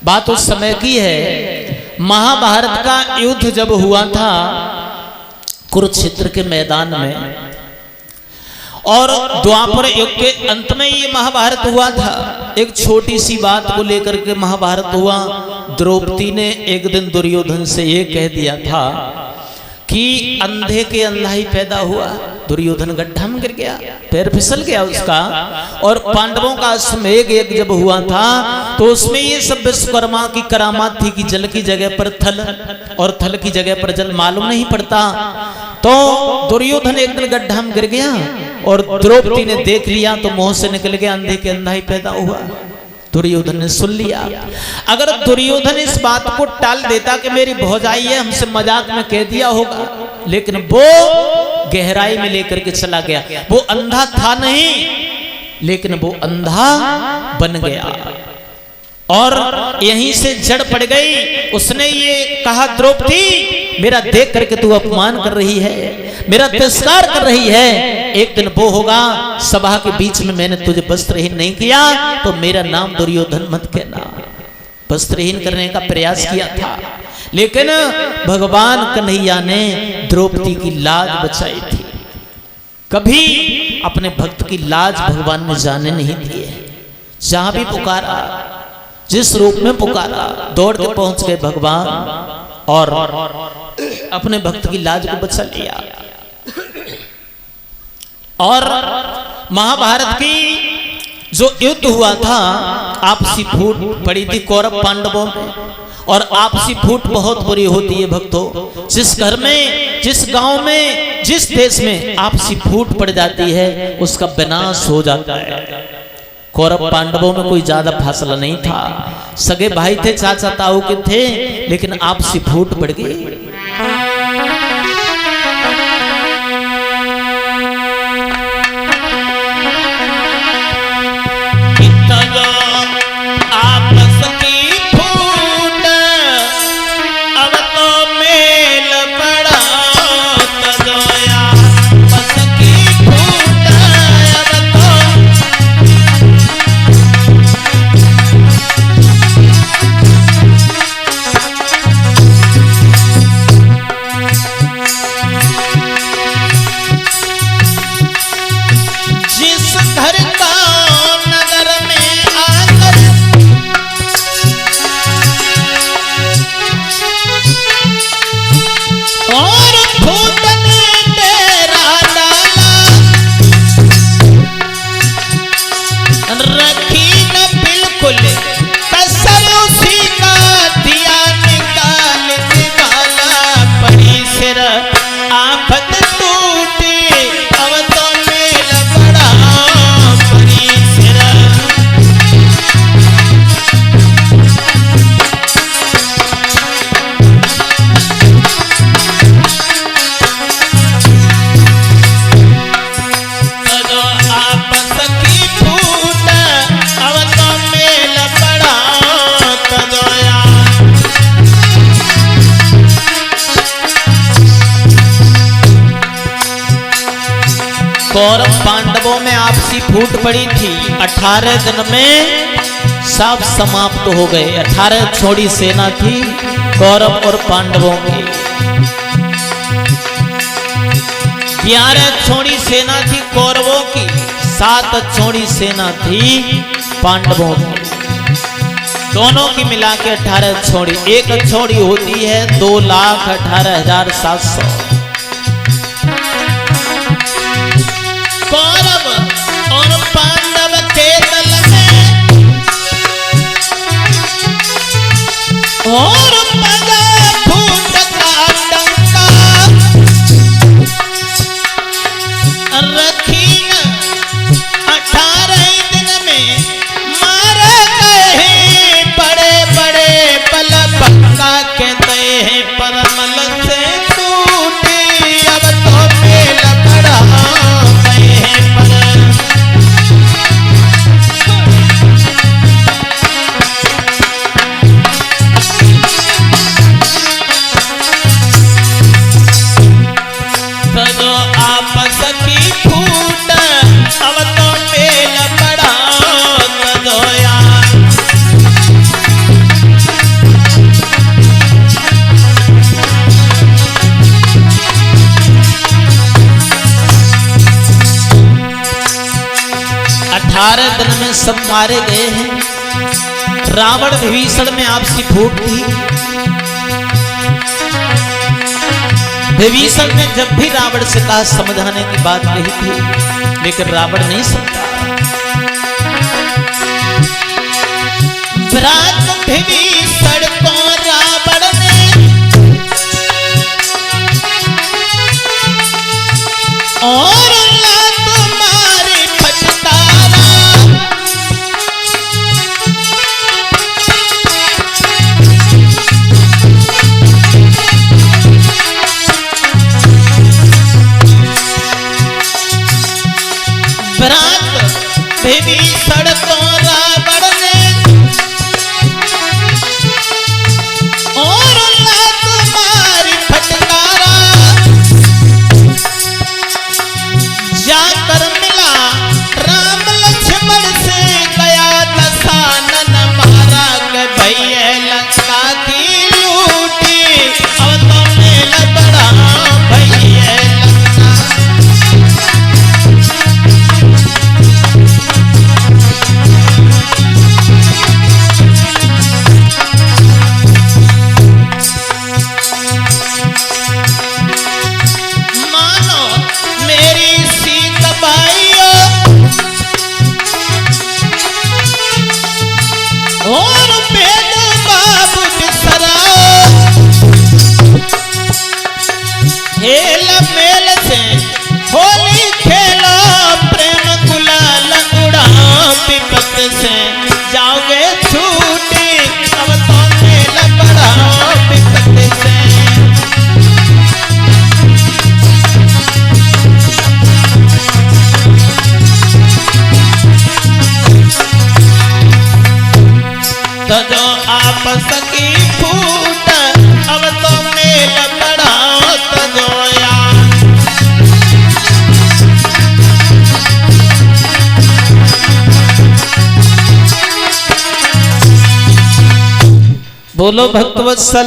बात उस समय की है, महाभारत का युद्ध जब हुआ था कुरुक्षेत्र के मैदान में, और द्वापर युग के अंत में ये महाभारत हुआ था। एक छोटी सी बात को लेकर के महाभारत हुआ। द्रौपदी ने एक दिन दुर्योधन से ये कह दिया था कि अंधे के अंधा ही पैदा हुआ। दुर्योधन गड्ढा में गिर गया, पैर फिसल गया उसका। और पांडवों का अश्वमेध यज्ञ जब हुआ था तो उसमें ये सब विश्वकर्मा की करामात थी कि जल की जगह पर थल और थल की जगह पर जल, मालूम नहीं पड़ता। तो दुर्योधन एक दिन गड्ढा में गिर गया और द्रौपदी ने देख लिया तो मुंह से निकल गया, अंधे के अंधा ही पैदा हुआ। दुर्योधन ने सुन लिया। अगर दुर्योधन इस बात को टाल देता कि मेरी भौजाई है, हमसे मजाक में कह दिया होगा, लेकिन वो गहराई में लेकर के चला गया। वो अंधा था नहीं, लेकिन वो अंधा बन गया और यहीं से जड़ पड़ गई। उसने ये कहा, द्रौपदी मेरा देख करके तू अपमान कर रही है, मेरा तिरस्कार कर रही है। एक दिन वो होगा सभा के बीच में मैंने तुझे वस्त्रहीन नहीं किया तो मेरा नाम दुर्योधन मत कहना। वस्त्रहीन करने का प्रयास किया था, लेकिन भगवान कन्हैया ने द्रौपदी की लाज बचाई थी। कभी अपने भक्त की लाज भगवान ने जाने नहीं दिए। जहां भी पुकारा, जिस रूप में पुकारा, दौड़ के पहुंच गए भगवान और अपने भक्त की लाज को बचा लिया। और महाभारत की जो युद्ध हुआ था, आपसी फूट पड़ी थी कौरव पांडवों में। और आपसी फूट बहुत बुरी होती है भक्तों। जिस घर में, जिस गांव में, जिस देश में आपसी फूट पड़ जाती है उसका विनाश हो जाता है। कौरव पांडवों में कोई ज्यादा फासला नहीं था, सगे भाई थे, चाचा ताऊ के थे, लेकिन आपसी फूट पड़ गई। कौरव पांडवों में आपसी फूट पड़ी थी। 18 दिन में सब समाप्त हो गए। 18 छोड़ी सेना थी कौरव और पांडवों की। 11 छोड़ी सेना थी कौरवों की, 7 छोड़ी सेना थी पांडवों की। दोनों की मिला के 18 छोड़ी। एक छोड़ी होती है 2,18,700। कौरव और पांडव के दल में और मजा फूट का डंका रखी न 18 दिन में मारे गए हैं बड़े बड़े बल पक्का कहते हैं परमल से टूट 18 दिन में सब मारे गए हैं। रावण विभीषण में आपसी फूट थी। विभीषण ने जब भी रावण से कहा समझाने की बात कही थी, लेकिन रावण नहीं समझा। भ्रात विभीषण को रावण ने और लात मारी फटकारा। भ्रात विभीषण को रावण ने और लात मारी फटकारा। जाकर मिला राम लक्ष्मण से, गया दशानन मारा के भैया लंका की लूटी। अब तो मेला बड़ा भैया लंका। मानो मेरी सीत बाइयो और भेद बाबू बिसराओ। खेल मेल से होली खेलो, प्रेम गुलाल उड़ाओ। विपत से जाओगे छूटी, अब तो मेला बढ़ाओ विपत से। तो जो आपस की फूट, अब तो मेल बढ़ाओ। तो जो यार बोलो भक्तवत्सल।